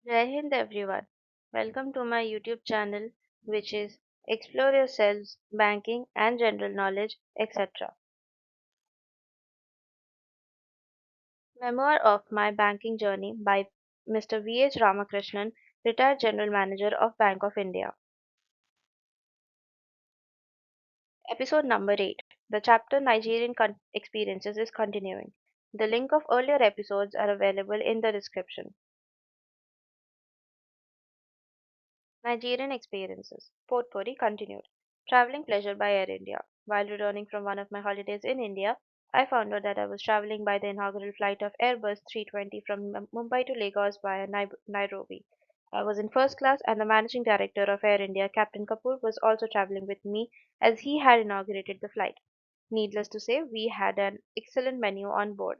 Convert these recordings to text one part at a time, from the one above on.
Jai Hind everyone. Welcome to my YouTube channel, which is Explore Yourselves, Banking and General Knowledge, etc. Memoir of My Banking Journey by Mr. V.H. Ramakrishnan, retired General Manager of Bank of India. Episode number 8. The chapter Nigerian Experiences is continuing. The link of earlier episodes are available in the description. Nigerian experiences. Potpourri continued. Traveling pleasure by Air India. While returning from one of my holidays in India, I found out that I was traveling by the inaugural flight of Airbus 320 from Mumbai to Lagos via Nairobi. I was in first class, and the managing director of Air India, Captain Kapoor, was also traveling with me as he had inaugurated the flight. Needless to say, we had an excellent menu on board.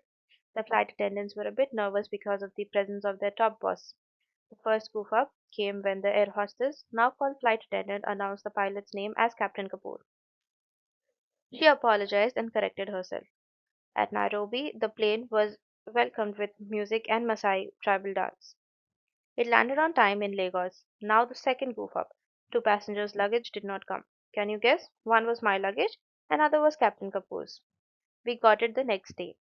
The flight attendants were a bit nervous because of the presence of their top boss. The first goof up came when the air hostess, now called flight attendant, announced the pilot's name as Captain Kapoor. She apologized and corrected herself. At Nairobi, the plane was welcomed with music and Maasai tribal dance. It landed on time in Lagos. Now the second goof up. Two passengers' luggage did not come. Can you guess? One was my luggage, another was Captain Kapoor's. We got it the next day.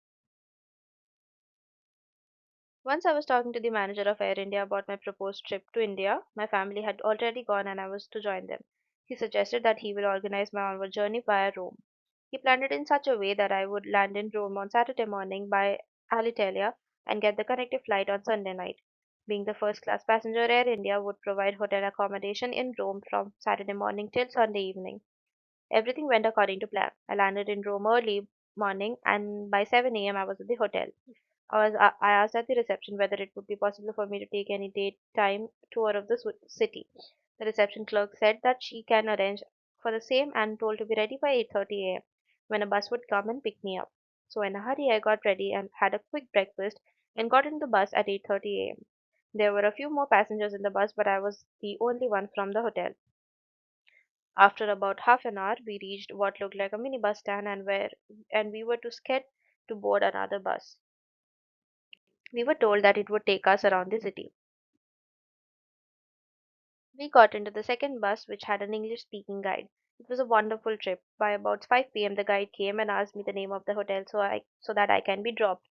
Once I was talking to the manager of Air India about my proposed trip to India. My family had already gone and I was to join them. He suggested that he will organize my onward journey via Rome. He planned it in such a way that I would land in Rome on Saturday morning by Alitalia and get the connecting flight on Sunday night. Being the first class passenger, Air India would provide hotel accommodation in Rome from Saturday morning till Sunday evening. Everything went according to plan. I landed in Rome early morning and by 7 a.m. I was at the hotel. I asked at the reception whether it would be possible for me to take any daytime tour of the city. The reception clerk said that she can arrange for the same and told to be ready by 8:30 a.m. when a bus would come and pick me up. So in a hurry, I got ready and had a quick breakfast and got into the bus at 8:30 a.m. There were a few more passengers in the bus, but I was the only one from the hotel. After about half an hour, we reached what looked like a mini bus stand and we were to skate to board another bus. We were told that it would take us around the city. We got into the second bus, which had an English speaking guide. It was a wonderful trip. By about 5 p.m., the guide came and asked me the name of the hotel so that I can be dropped.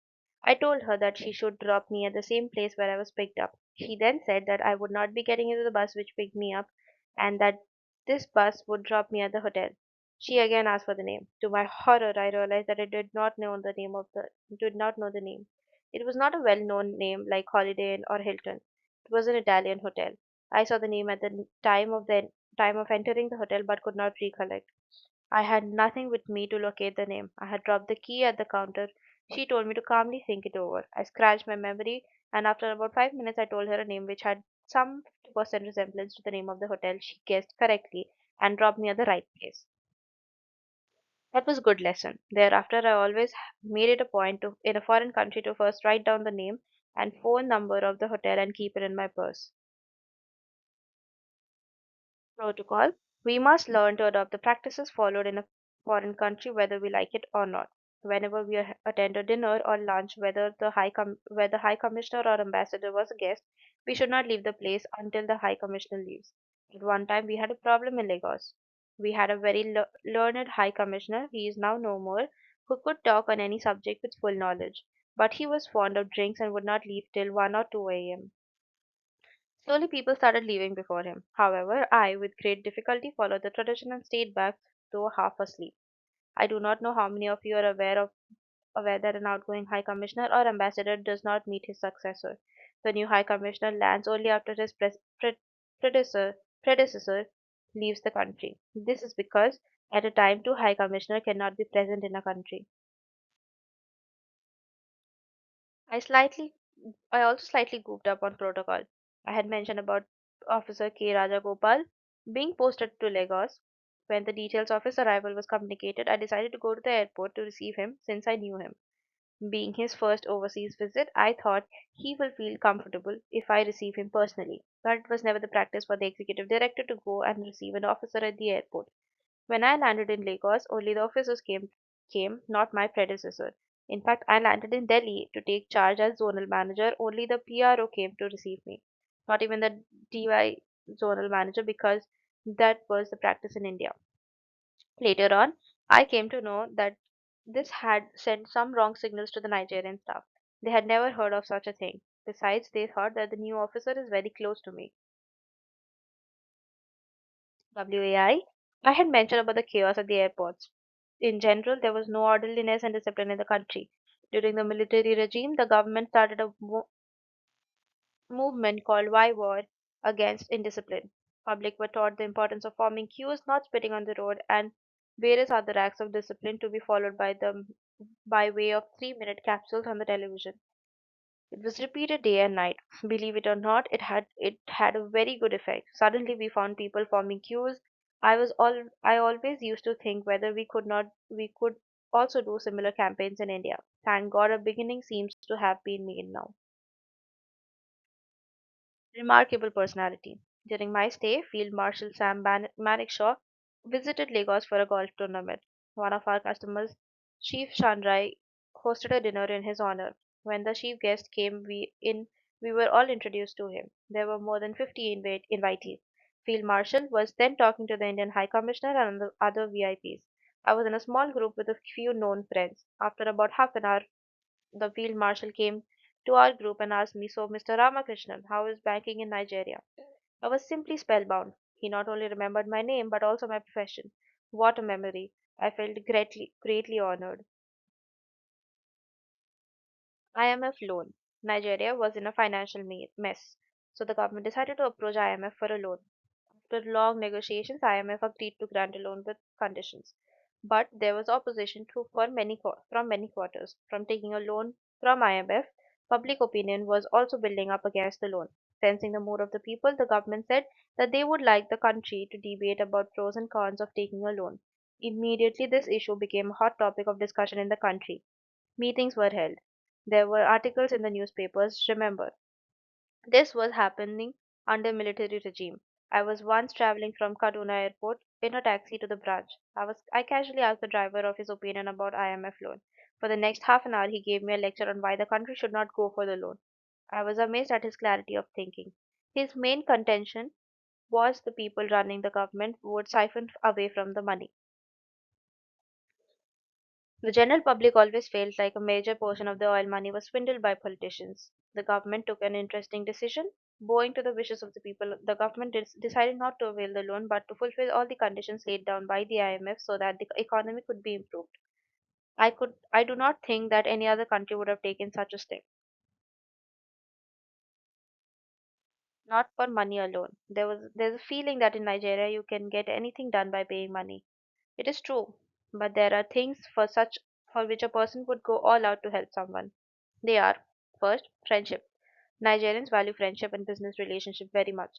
I told her that she should drop me at the same place where I was picked up. She then said that I would not be getting into the bus which picked me up and that this bus would drop me at the hotel. She again asked for the name. To my horror, I realized that I did not know the name. It was not a well-known name like Holiday Inn or Hilton. It was an Italian hotel. I saw the name at the time of entering the hotel but could not recollect. I had nothing with me to locate the name. I had dropped the key at the counter. She told me to calmly think it over. I scratched my memory, and after about 5 minutes, I told her a name which had some 50% resemblance to the name of the hotel. She guessed correctly and dropped me at the right place. That was a good lesson. Thereafter, I always made it a point to, in a foreign country, to first write down the name and phone number of the hotel and keep it in my purse. Protocol. We must learn to adopt the practices followed in a foreign country whether we like it or not. Whenever we attend a dinner or lunch, where the High Commissioner or Ambassador was a guest, we should not leave the place until the High Commissioner leaves. At one time, we had a problem in Lagos. We had a very learned High Commissioner, he is now no more, who could talk on any subject with full knowledge. But he was fond of drinks and would not leave till 1 or 2 a.m. Slowly people started leaving before him. However, I, with great difficulty, followed the tradition and stayed back, though half asleep. I do not know how many of you are aware that an outgoing High Commissioner or Ambassador does not meet his successor. The new High Commissioner lands only after his predecessor leaves the country. This is because at a time two High Commissioner cannot be present in a country. I slightly I also slightly goofed up on protocol. I had mentioned about Officer K. Rajagopal being posted to Lagos. When the details of his arrival was communicated, I decided to go to the airport to receive him since I knew him. Being his first overseas visit, I thought he will feel comfortable if I receive him personally. But it was never the practice for the executive director to go and receive an officer at the airport. When I landed in Lagos, only the officers came, not my predecessor. In fact, I landed in Delhi to take charge as zonal manager. Only the PRO came to receive me. not even the DY zonal manager, because that was the practice in India. Later on, I came to know that this had sent some wrong signals to the Nigerian staff. They had never heard of such a thing. Besides, they thought that the new officer is very close to me. WAI, I had mentioned about the chaos at the airports. In general, there was no orderliness and discipline in the country. During the military regime, the government started a movement called Why War against indiscipline. Public were taught the importance of forming queues, not spitting on the road, and various other acts of discipline to be followed by them by way of 3-minute capsules on the television. It was repeated day and night. Believe it or not, it had a very good effect. Suddenly we found people forming queues. I always used to think whether we could also do similar campaigns in India. Thank God a beginning seems to have been made now. Remarkable personality. During my stay, Field Marshal Manekshaw visited Lagos for a golf tournament. One of our customers, Chief Chandrai, hosted a dinner in his honor. When the chief guest came we were all introduced to him. There were more than 50 invitees. Field Marshal was then talking to the Indian High Commissioner and the other VIPs. I was in a small group with a few known friends. After about half an hour, the field marshal came to our group and asked me, "So, Mr. Ramakrishnan, how is banking in Nigeria?" I was simply spellbound. He not only remembered my name but also my profession. What a memory! I felt greatly honored. IMF loan. Nigeria was in a financial mess, so the government decided to approach IMF for a loan. After long negotiations, IMF agreed to grant a loan with conditions. But there was opposition from many quarters. From taking a loan from IMF, public opinion was also building up against the loan. Sensing the mood of the people, the government said that they would like the country to debate about pros and cons of taking a loan. Immediately, this issue became a hot topic of discussion in the country. Meetings were held. There were articles in the newspapers. Remember, this was happening under military regime. I was once traveling from Kaduna airport in a taxi to the branch. I casually asked the driver of his opinion about IMF loan. For the next half an hour he gave me a lecture on why the country should not go for the loan. I was amazed at his clarity of thinking. His main contention was the people running the government would siphon away from the money. The general public always felt like a major portion of the oil money was swindled by politicians. The government took an interesting decision. Bowing to the wishes of the people, the government decided not to avail the loan but to fulfill all the conditions laid down by the IMF so that the economy could be improved. I do not think that any other country would have taken such a step. Not for money alone. There's a feeling that in Nigeria you can get anything done by paying money. It is true, but there are things for which a person would go all out to help someone. They are, first, friendship. Nigerians value friendship and business relationship very much.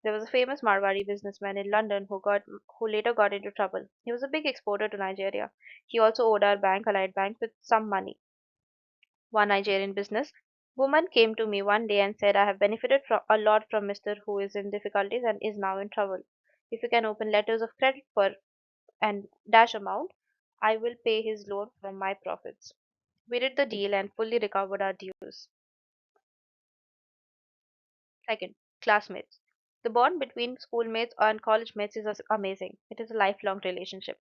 There was a famous Marwari businessman in London who later got into trouble. He was a big exporter to Nigeria. He also owed our bank, Allied Bank, with some money. One Nigerian business woman came to me one day and said, "I have benefited a lot from Mr. who is in difficulties and is now in trouble. If you can open letters of credit for and dash amount, I will pay his loan from my profits." We did the deal and fully recovered our dues. Second, classmates. The bond between schoolmates and college mates is amazing. It is a lifelong relationship.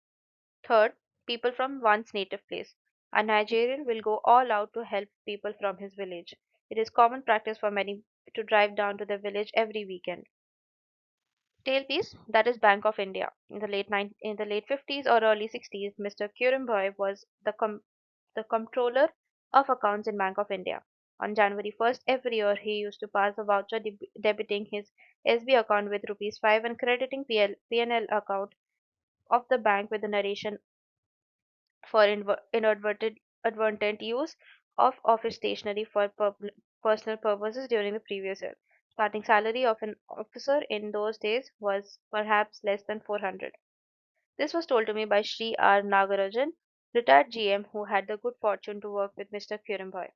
Third, people from one's native place. A Nigerian will go all out to help people from his village. It is common practice for many to drive down to their village every weekend. Tailpiece, that is Bank of India. In the late 50s or early 60s, Mr. Kirimboy was the comptroller of accounts in Bank of India. On January 1st every year, he used to pass a voucher debiting his SB account with rupees 5 and crediting P&L account of the bank with the narration for inadvertent use of office stationery for personal purposes during the previous year. Starting salary of an officer in those days was perhaps less than 400. This was told to me by Sri R. Nagarajan, retired GM who had the good fortune to work with Mr. Kirimboy.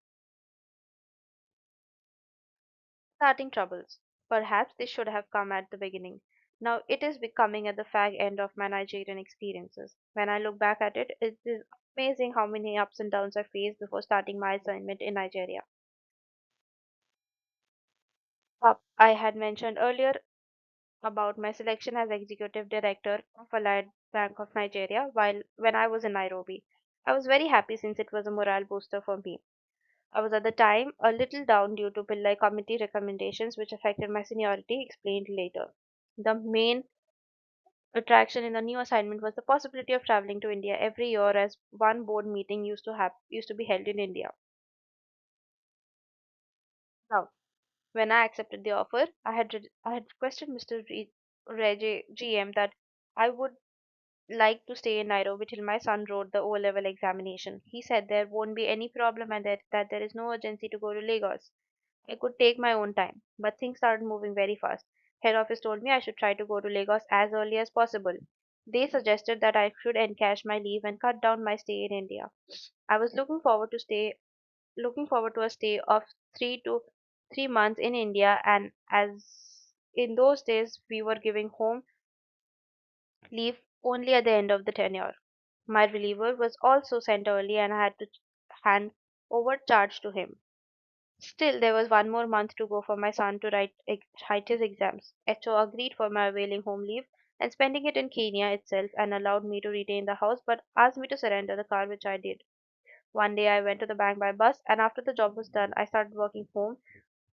Starting troubles. Perhaps they should have come at the beginning. Now it is becoming at the fag end of my Nigerian experiences. When I look back at it, it is amazing how many ups and downs I faced before starting my assignment in Nigeria. I had mentioned earlier about my selection as executive director of Allied Bank of Nigeria while when I was in Nairobi. I was very happy since it was a morale booster for me. I was at the time a little down due to Pillai committee recommendations which affected my seniority, explained later. The main attraction in the new assignment was the possibility of traveling to India every year as one board meeting used to be held in India. Now, when I accepted the offer, I had requested Mr. Reje GM that I would like to stay in Nairobi till my son wrote the O-level examination. He said there won't be any problem and that there is no urgency to go to Lagos. I could take my own time, but things started moving very fast. Head office told me I should try to go to Lagos as early as possible. They suggested that I should encash my leave and cut down my stay in India. I was looking forward to a stay of 3 months in India, and as in those days we were giving home leave only at the end of the tenure. My reliever was also sent early and I had to hand over charge to him. Still, there was one more month to go for my son to write his exams. HO agreed for my availing home leave and spending it in Kenya itself and allowed me to retain the house but asked me to surrender the car, which I did. One day I went to the bank by bus and after the job was done, I started walking home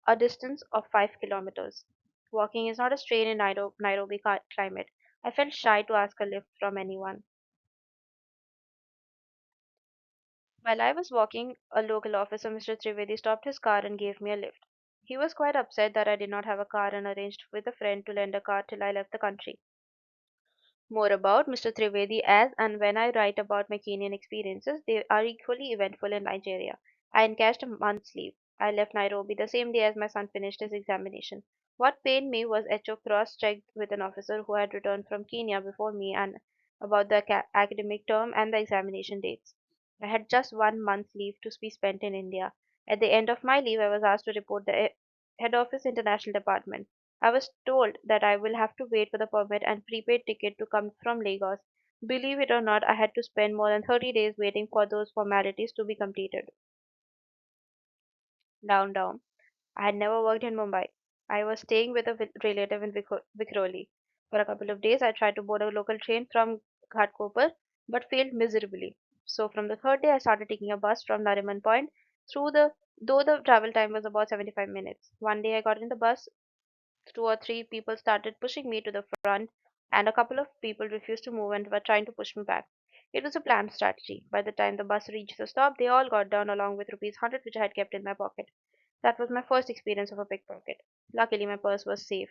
a distance of 5 kilometers. Walking is not a strain in Nairobi climate. I felt shy to ask a lift from anyone. While I was walking, a local officer, Mr. Trivedi, stopped his car and gave me a lift. He was quite upset that I did not have a car and arranged with a friend to lend a car till I left the country. More about Mr. Trivedi as and when I write about my Kenyan experiences, they are equally eventful in Nigeria. I encashed a month's leave. I left Nairobi the same day as my son finished his examination. What pained me was Echo cross-checked with an officer who had returned from Kenya before me and about the academic term and the examination dates. I had just 1 month's leave to be spent in India. At the end of my leave, I was asked to report the head office international department. I was told that I will have to wait for the permit and prepaid ticket to come from Lagos. Believe it or not, I had to spend more than 30 days waiting for those formalities to be completed. Down. I had never worked in Mumbai. I was staying with a relative in Vikhroli. For a couple of days, I tried to board a local train from Ghatkopar, but failed miserably. So from the third day, I started taking a bus from Nariman Point though the travel time was about 75 minutes. One day I got in the bus, two or three people started pushing me to the front, and a couple of people refused to move and were trying to push me back. It was a planned strategy. By the time the bus reached the stop, they all got down along with rupees 100 which I had kept in my pocket. That was my first experience of a pickpocket. Luckily, my purse was safe.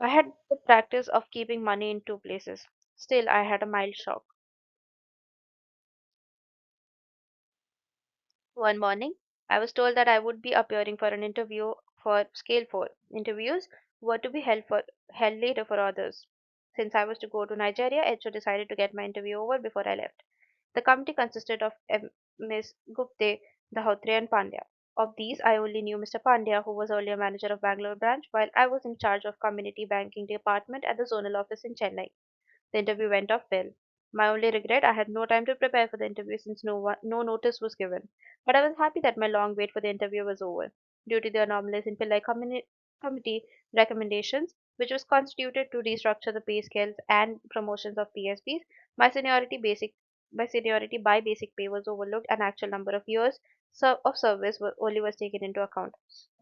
I had the practice of keeping money in two places. Still, I had a mild shock. One morning, I was told that I would be appearing for an interview for Scale 4. Interviews were to be held later for others. Since I was to go to Nigeria, HO decided to get my interview over before I left. The committee consisted of Ms. Gupte, Dahotre, and Pandya. Of these, I only knew Mr. Pandya, who was earlier manager of Bangalore branch, while I was in charge of community banking department at the zonal office in Chennai. The interview went off well. My only regret, I had no time to prepare for the interview since no notice was given. But I was happy that my long wait for the interview was over. Due to the anomalies in Pillai committee recommendations, which was constituted to restructure the pay scales and promotions of PSPs, my seniority by basic pay was overlooked and actual number of years of service only was taken into account.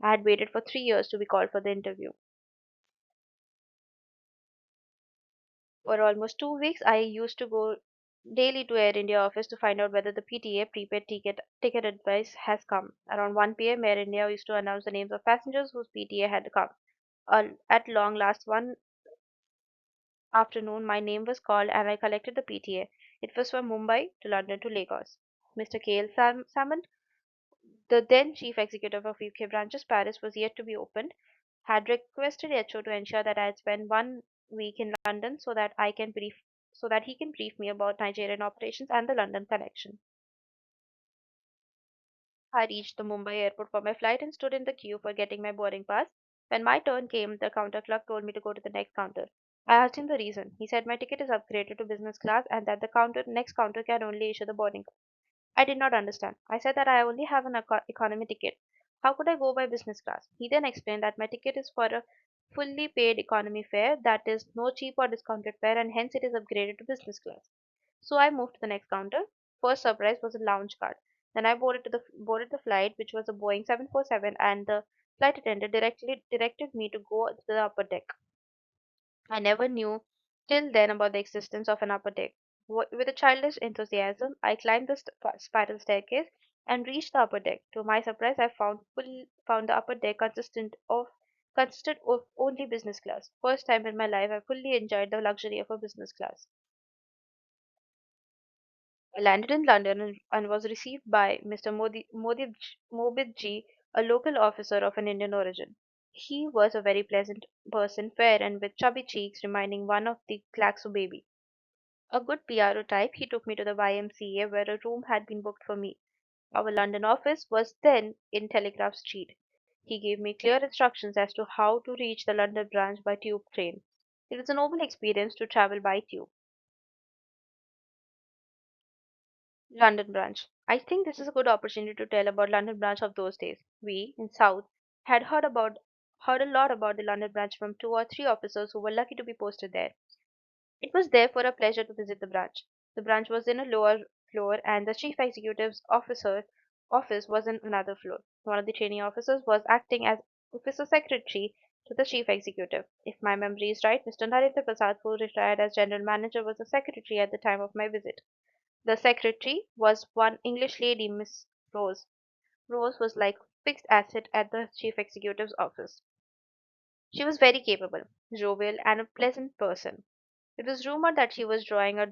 I had waited for 3 years to be called for the interview. For almost 2 weeks, I used to go daily to Air India office to find out whether the PTA prepaid ticket advice has come. Around 1 p.m., Air India used to announce the names of passengers whose PTA had come. At long last, one afternoon, my name was called and I collected the PTA. It was from Mumbai to London to Lagos. Mr. K.L. Salmon, the then chief executive of UK branches Paris, was yet to be opened, had requested HO to ensure that I had spent 1 week in London so that he can brief me about Nigerian operations and the London connection. I reached the Mumbai airport for my flight and stood in the queue for getting my boarding pass. When my turn came, the counter clerk told me to go to the next counter. I asked him the reason. He said my ticket is upgraded to business class and that the next counter can only issue the boarding pass. I did not understand. I said that I only have an economy ticket. How could I go by business class? He then explained that my ticket is for a fully paid economy fare, that is, no cheap or discounted fare, and hence it is upgraded to business class. So I moved to the next counter. First surprise was a lounge card. Then I boarded the flight, which was a Boeing 747, and the flight attendant directly directed me to go to the upper deck. I never knew till then about the existence of an upper deck. With a childish enthusiasm, I climbed the spiral staircase and reached the upper deck. To my surprise, I found the upper deck consisted of only business class. First time in my life, I fully enjoyed the luxury of a business class. I landed in London and was received by Mr. Mobidji, a local officer of an Indian origin. He was a very pleasant person, fair and with chubby cheeks, reminding one of the Glaxo baby. A good PRO type, he took me to the YMCA where a room had been booked for me. Our London office was then in Telegraph Street. He gave me clear instructions as to how to reach the London branch by tube train. It was a noble experience to travel by tube. London branch. I think this is a good opportunity to tell about London branch of those days. We, in South, had heard a lot about the London branch from two or three officers who were lucky to be posted there. It was therefore a pleasure to visit the branch. The branch was in a lower floor and the chief executive's office was in another floor. One of the training officers was acting as officer secretary to the chief executive. If my memory is right, Mr. Narendra Prasad, who retired as general manager, was the secretary at the time of my visit. The secretary was one English lady, Miss Rose. Rose was like fixed asset at the chief executive's office. She was very capable, jovial, and a pleasant person. It was rumored that she was drawing a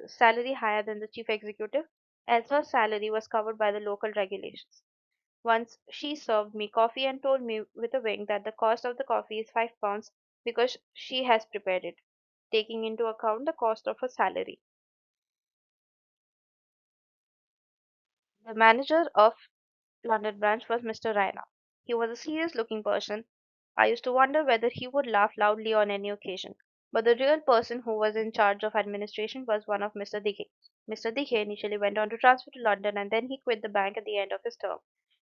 salary higher than the chief executive, as her salary was covered by the local regulations. Once she served me coffee and told me with a wink that the cost of the coffee is £5 because she has prepared it, taking into account the cost of her salary. The manager of London branch was Mr. Raina. He was a serious looking person. I used to wonder whether he would laugh loudly on any occasion. But the real person who was in charge of administration was one of Mr. Dighe. Mr. Dighe initially went on to transfer to London and then he quit the bank at the end of his term.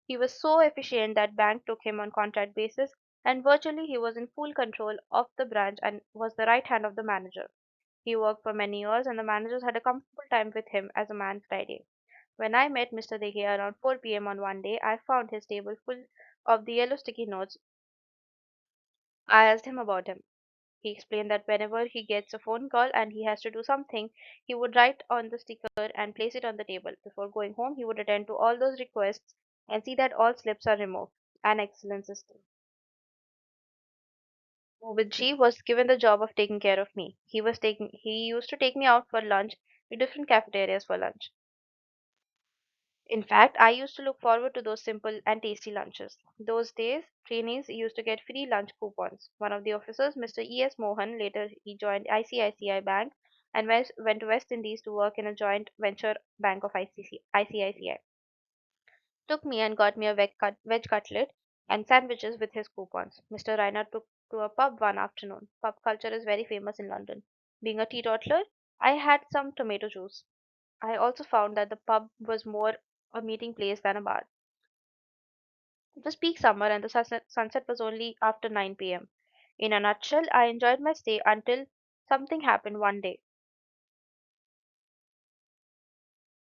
He was so efficient that bank took him on contract basis and virtually he was in full control of the branch and was the right hand of the manager. He worked for many years and the managers had a comfortable time with him as a man Friday. When I met Mr. Dighe around 4 p.m. on one day, I found his table full of the yellow sticky notes. I asked him about him. He explained that whenever he gets a phone call and he has to do something, he would write on the sticker and place it on the table. Before going home, he would attend to all those requests and see that all slips are removed. An excellent system. With G was given the job of taking care of me. He used to take me out for lunch to different cafeterias for lunch. In fact, I used to look forward to those simple and tasty lunches. Those days, trainees used to get free lunch coupons. One of the officers, Mr. E.S. Mohan, later he joined ICICI Bank and went to West Indies to work in a joint venture bank of ICICI. Took me and got me a veg cutlet and sandwiches with his coupons. Mr. Reiner took to a pub one afternoon. Pub culture is very famous in London. Being a teetotaler, I had some tomato juice. I also found that the pub was more a meeting place than a bar. It was peak summer and the sunset was only after 9 p.m. In a nutshell, I enjoyed my stay until something happened one day.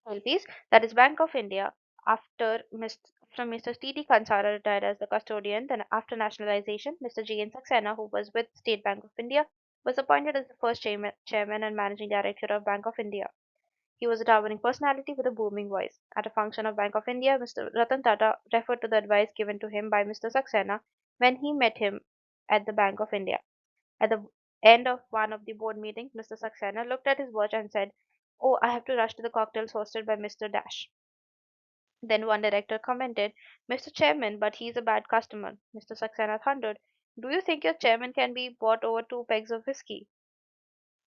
Well, please, that is Bank of India. From Mr. T.D. Kansara retired as the custodian, then after nationalization, Mr. J.N. Saxena, who was with State Bank of India, was appointed as the first chairman and managing director of Bank of India. He was a towering personality with a booming voice. At a function of Bank of India, Mr. Ratan Tata referred to the advice given to him by Mr. Saxena when he met him at the Bank of India. At the end of one of the board meetings, Mr. Saxena looked at his watch and said, "Oh, I have to rush to the cocktails hosted by Mr. Dash." Then one director commented, "Mr. Chairman, but he's a bad customer." Mr. Saxena thundered, "Do you think your chairman can be bought over 2 pegs of whiskey?"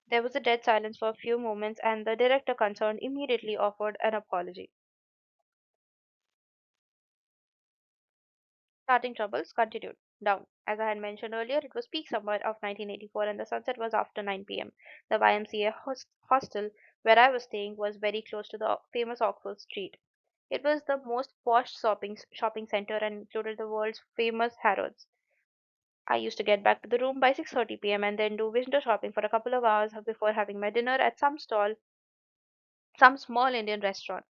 There was a dead silence for a few moments, and the director concerned immediately offered an apology. Starting troubles continued. Down. As I had mentioned earlier, it was peak summer of 1984 and the sunset was after 9 p.m. The YMCA hostel where I was staying was very close to the famous Oxford Street. It was the most posh shopping center and included the world's famous Harrods. I used to get back to the room by 6:30 p.m. and then do window shopping for a couple of hours before having my dinner at some small Indian restaurant.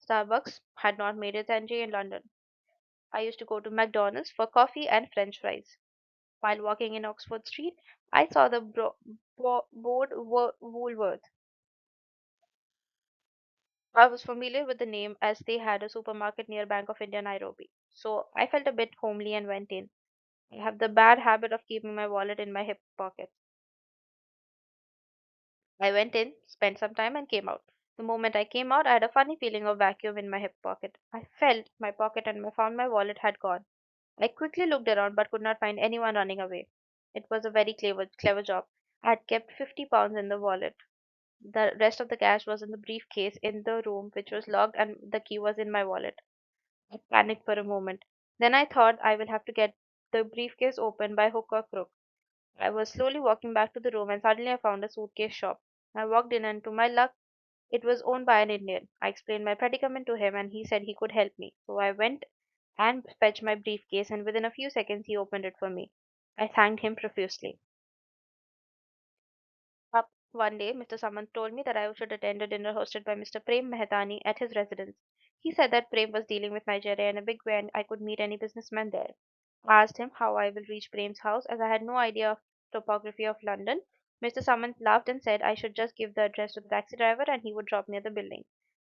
Starbucks had not made its entry in London. I used to go to McDonald's for coffee and French fries. While walking in Oxford Street, I saw the board Woolworth. I was familiar with the name as they had a supermarket near Bank of India, Nairobi. So I felt a bit homely and went in. I have the bad habit of keeping my wallet in my hip pocket. I went in, spent some time, and came out. The moment I came out, I had a funny feeling of vacuum in my hip pocket. I felt my pocket and I found my wallet had gone. I quickly looked around but could not find anyone running away. It was a very clever job. I had kept £50 in the wallet. The rest of the cash was in the briefcase in the room, which was locked, and the key was in my wallet. I panicked for a moment. Then I thought I will have to get the briefcase open by hook or crook. I was slowly walking back to the room and suddenly I found a suitcase shop. I walked in and to my luck, it was owned by an Indian. I explained my predicament to him and he said he could help me. So I went and fetched my briefcase and within a few seconds he opened it for me. I thanked him profusely. Up one day, Mr. Samant told me that I should attend a dinner hosted by Mr. Prem Mehtani at his residence. He said that Prem was dealing with Nigeria in a big way and I could meet any businessman there. I asked him how I will reach Prem's house as I had no idea of topography of London. Mr. Samant laughed and said I should just give the address to the taxi driver and he would drop me at the building.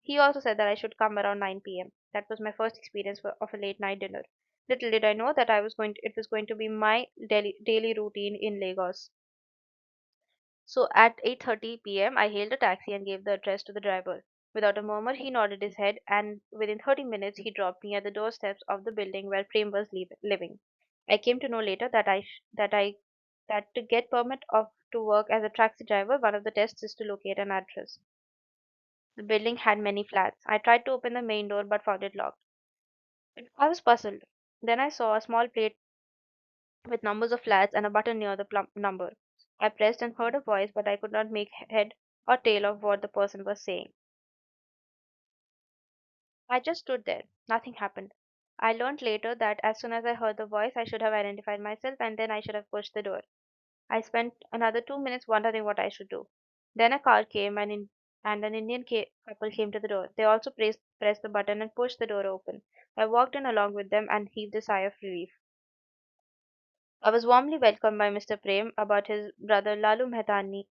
He also said that I should come around 9 p.m. That was my first experience of a late night dinner. Little did I know that it was going to be my daily routine in Lagos. So at 8:30 p.m., I hailed a taxi and gave the address to the driver. Without a murmur, he nodded his head, and within 30 minutes, he dropped me at the doorsteps of the building where Prem was living. I came to know later that to get permit of to work as a taxi driver, one of the tests is to locate an address. The building had many flats. I tried to open the main door but found it locked. I was puzzled. Then I saw a small plate with numbers of flats and a button near the number. I pressed and heard a voice, but I could not make head or tail of what the person was saying. I just stood there. Nothing happened. I learned later that as soon as I heard the voice, I should have identified myself and then I should have pushed the door. I spent another 2 minutes wondering what I should do. Then a car came and an Indian couple came to the door. They also pressed the button and pushed the door open. I walked in along with them and heaved a sigh of relief. I was warmly welcomed by Mr. Prem about his brother Lalu Mehtani,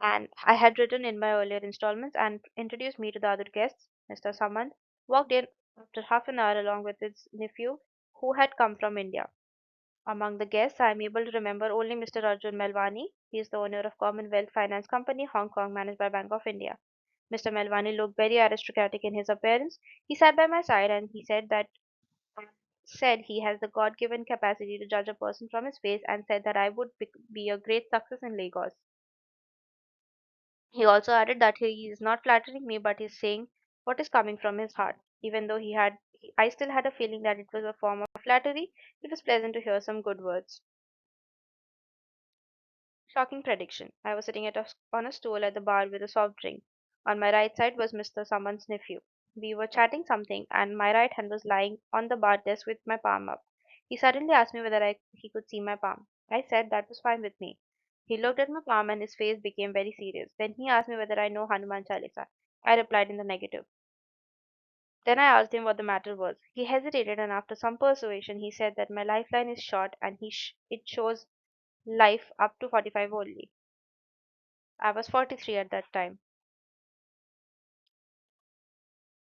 and I had written in my earlier installments and introduced me to the other guests. Mr. Samant walked in after half an hour along with his nephew who had come from India. Among the guests, I am able to remember only Mr. Arjun Melwani. He is the owner of Commonwealth Finance Company, Hong Kong, managed by Bank of India. Mr. Melwani looked very aristocratic in his appearance. He sat by my side and he said he has the God-given capacity to judge a person from his face and said that I would be a great success in Lagos. He also added that he is not flattering me but is saying what is coming from his heart. Even though I still had a feeling that it was a form of flattery, it was pleasant to hear some good words. Shocking prediction. I was sitting on a stool at the bar with a soft drink. On my right side was Mr. Saman's nephew. We were chatting something, and my right hand was lying on the bar desk with my palm up. He suddenly asked me whether he could see my palm. I said that was fine with me. He looked at my palm and his face became very serious. Then he asked me whether I know Hanuman Chalisa. I replied in the negative. Then I asked him what the matter was. He hesitated and after some persuasion he said that my lifeline is short and it shows life up to 45 only. I was 43 at that time.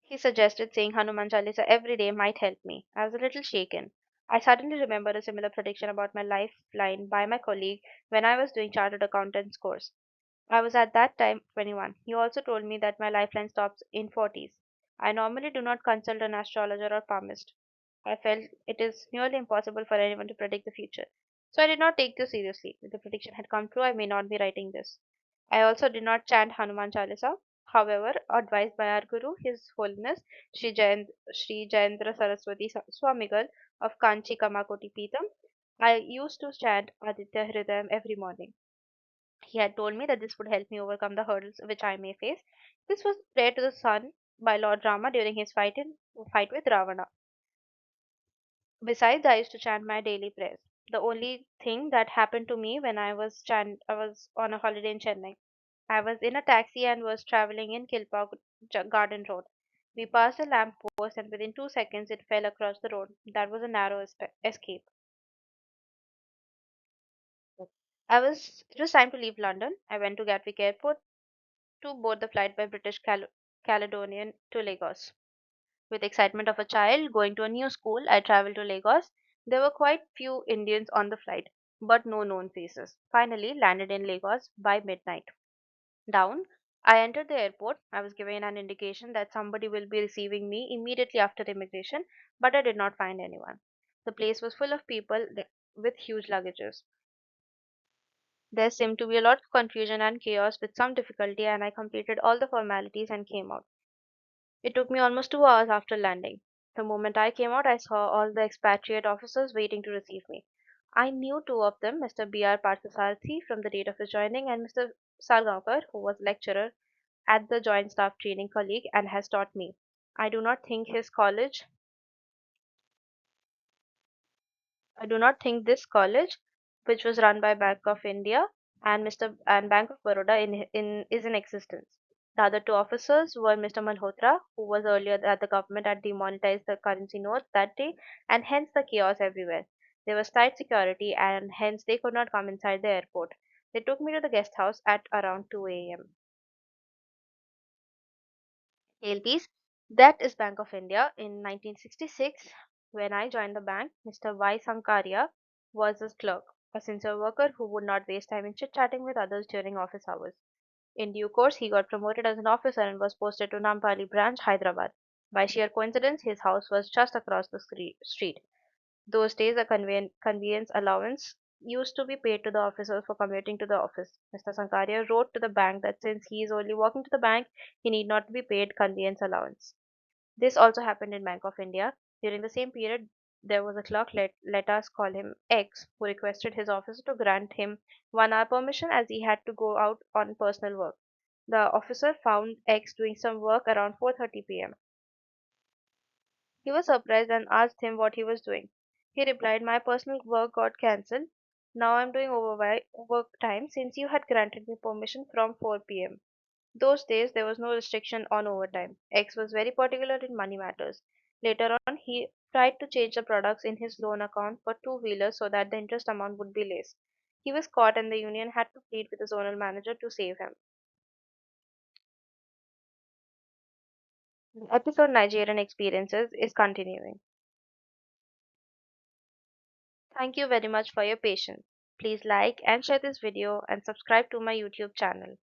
He suggested saying Hanuman Chalisa every day might help me. I was a little shaken. I suddenly remembered a similar prediction about my lifeline by my colleague when I was doing chartered accountant's course. I was at that time 21. He also told me that my lifeline stops in 40s. I normally do not consult an astrologer or palmist. I felt it is nearly impossible for anyone to predict the future. So I did not take this seriously. If the prediction had come true, I may not be writing this. I also did not chant Hanuman Chalisa. However, advised by our Guru, His Holiness Sri Jayendra Saraswati Swamigal of Kanchi Kamakoti Peetham, I used to chant Aditya Hridayam every morning. He had told me that this would help me overcome the hurdles which I may face. This was prayer to the sun by Lord Rama during his fight with Ravana. Besides, I used to chant my daily prayers. The only thing that happened to me when I was on a holiday in Chennai. I was in a taxi and was traveling in Kilpa Garden Road. We passed a lamp post and within 2 seconds it fell across the road. That was a narrow escape. It was time to leave London. I went to Gatwick Airport to board the flight by Caledonian to Lagos. With excitement of a child going to a new school, I traveled to Lagos. There were quite few Indians on the flight, but no known faces. Finally, landed in Lagos by midnight. Down, I entered the airport. I was given an indication that somebody will be receiving me immediately after immigration, but I did not find anyone. The place was full of people with huge luggages. There seemed to be a lot of confusion and chaos with some difficulty, and I completed all the formalities and came out. It took me almost 2 hours after landing. The moment I came out, I saw all the expatriate officers waiting to receive me. I knew two of them, Mr. B.R. Parthasarathi from the date of his joining, and Mr. Salgaonkar, who was lecturer at the Joint Staff Training Colleague and has taught me. I do not think his college I do not think this college, which was run by Bank of India and Bank of Baroda is in existence. The other two officers were Mr. Malhotra, who was earlier that the government had demonetized the currency note that day, and hence the chaos everywhere. There was tight security, and hence they could not come inside the airport. They took me to the guest house at around 2 a.m. ALPs. That is Bank of India. In 1966, when I joined the bank, Mr. Y. Sankaria was a clerk, a sincere worker who would not waste time in chit-chatting with others during office hours. In due course, he got promoted as an officer and was posted to Nampally branch, Hyderabad. By sheer coincidence, his house was just across the street. Those days, a conveyance allowance used to be paid to the officers for commuting to the office. Mr. Sankaria wrote to the bank that since he is only walking to the bank, he need not be paid conveyance allowance. This also happened in Bank of India. During the same period, there was a clerk, let us call him X, who requested his officer to grant him 1 hour permission as he had to go out on personal work. The officer found X doing some work around 4:30 p.m. He was surprised and asked him what he was doing. He replied, my personal work got cancelled. Now I'm doing overtime since you had granted me permission from 4 p.m. Those days there was no restriction on overtime. X was very particular in money matters. Later on, he tried to change the products in his loan account for two-wheelers so that the interest amount would be less. He was caught and the union had to plead with the zonal manager to save him. The episode Nigerian Experiences is continuing. Thank you very much for your patience. Please like and share this video and subscribe to my YouTube channel.